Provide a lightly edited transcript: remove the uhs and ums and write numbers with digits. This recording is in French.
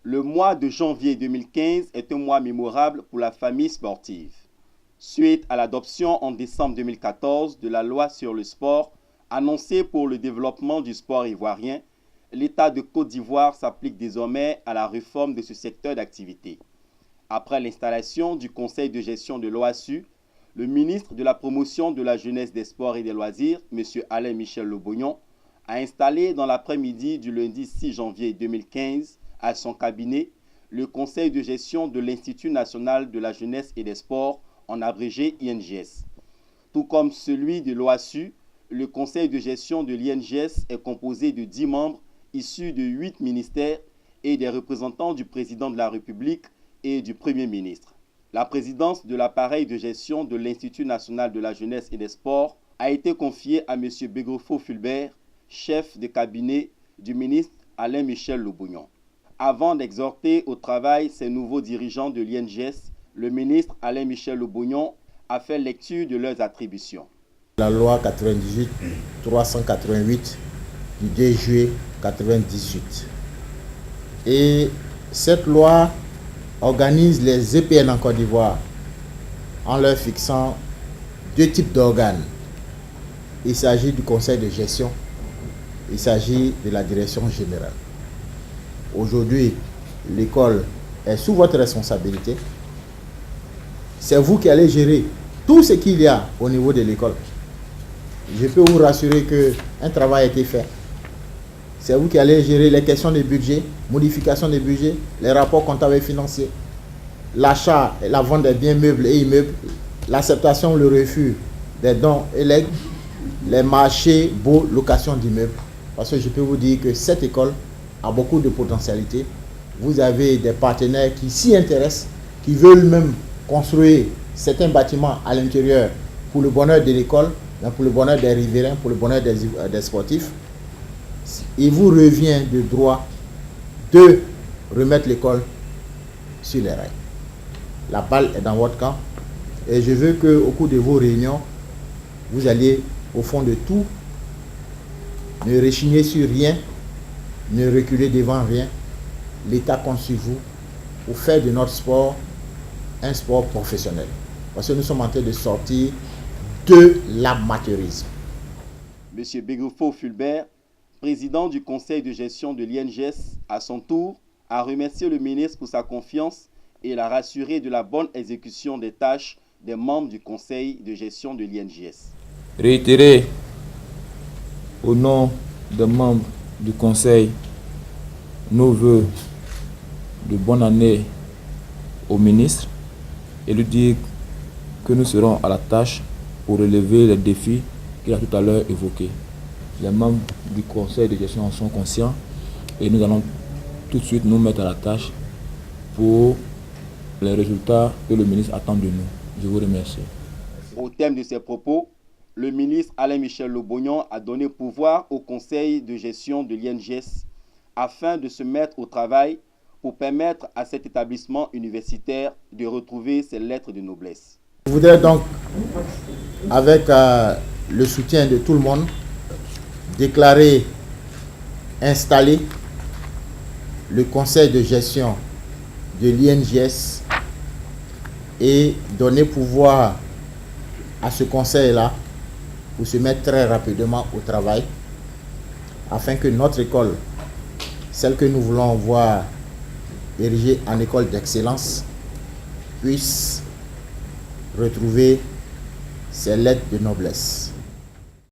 Le mois de janvier 2015 est un mois mémorable pour la famille sportive. Suite à l'adoption en décembre 2014 de la loi sur le sport annoncée pour le développement du sport ivoirien, l'État de Côte d'Ivoire s'applique désormais à la réforme de ce secteur d'activité. Après l'installation du conseil de gestion de l'OASU, le ministre de la Promotion de la Jeunesse, des Sports et des Loisirs, M. Alain Michel Lebognon, a installé dans l'après-midi du lundi 6 janvier 2015 à son cabinet le conseil de gestion de l'Institut national de la jeunesse et des sports, en abrégé INJS. Tout comme celui de l'OASU, le conseil de gestion de l'INJS est composé de 10 membres issus de 8 ministères et des représentants du président de la République et du Premier ministre. La présidence de l'appareil de gestion de l'Institut national de la jeunesse et des sports a été confiée à M. Begrefo Fulbert, chef de cabinet du ministre Alain Michel Lebognon. Avant d'exhorter au travail ces nouveaux dirigeants de l'INJS, le ministre Alain Michel Lebognon a fait lecture de leurs attributions. La loi 98-388 du 2 juillet 1998. Et cette loi organise les EPN en Côte d'Ivoire en leur fixant 2 types d'organes. Il s'agit du conseil de gestion, il s'agit de la direction générale. Aujourd'hui, l'école est sous votre responsabilité. C'est vous qui allez gérer tout ce qu'il y a au niveau de l'école. Je peux vous rassurer qu'un travail a été fait. C'est vous qui allez gérer les questions de budget, modification des budgets, les rapports comptables et financiers, l'achat et la vente des biens meubles et immeubles, l'acceptation ou le refus des dons et legs, les marchés, baux, location d'immeubles. Parce que je peux vous dire que cette école a beaucoup de potentialité. Vous avez des partenaires qui s'y intéressent, qui veulent même construire certains bâtiments à l'intérieur pour le bonheur de l'école, pour le bonheur des riverains, pour le bonheur des sportifs. Il vous revient de droit de remettre l'école sur les rails. La balle est dans votre camp et je veux qu'au cours de vos réunions, vous alliez au fond de tout, ne rechignez sur rien, ne reculez devant rien. L'État compte sur vous pour faire de notre sport un sport professionnel. Parce que nous sommes en train de sortir de l'amateurisme. M. Begrefo Fulbert, président du conseil de gestion de l'INJS, à son tour, a remercié le ministre pour sa confiance et l'a rassuré de la bonne exécution des tâches des membres du conseil de gestion de l'INJS. Réitérer au nom des membres du conseil nos voeux de bonne année au ministre et lui dire que nous serons à la tâche pour relever les défis qu'il a tout à l'heure évoqués. Les membres du conseil de gestion en sont conscients et nous allons tout de suite nous mettre à la tâche pour les résultats que le ministre attend de nous. Je vous remercie. Au thème de ses propos, le ministre Alain Michel Lebognon a donné pouvoir au conseil de gestion de l'INJS afin de se mettre au travail pour permettre à cet établissement universitaire de retrouver ses lettres de noblesse. Je voudrais donc, avec le soutien de tout le monde, déclarer installer le conseil de gestion de l'INJS et donner pouvoir à ce conseil-là pour se mettre très rapidement au travail afin que notre école, celle que nous voulons voir érigée en école d'excellence, puisse retrouver ses lettres de noblesse.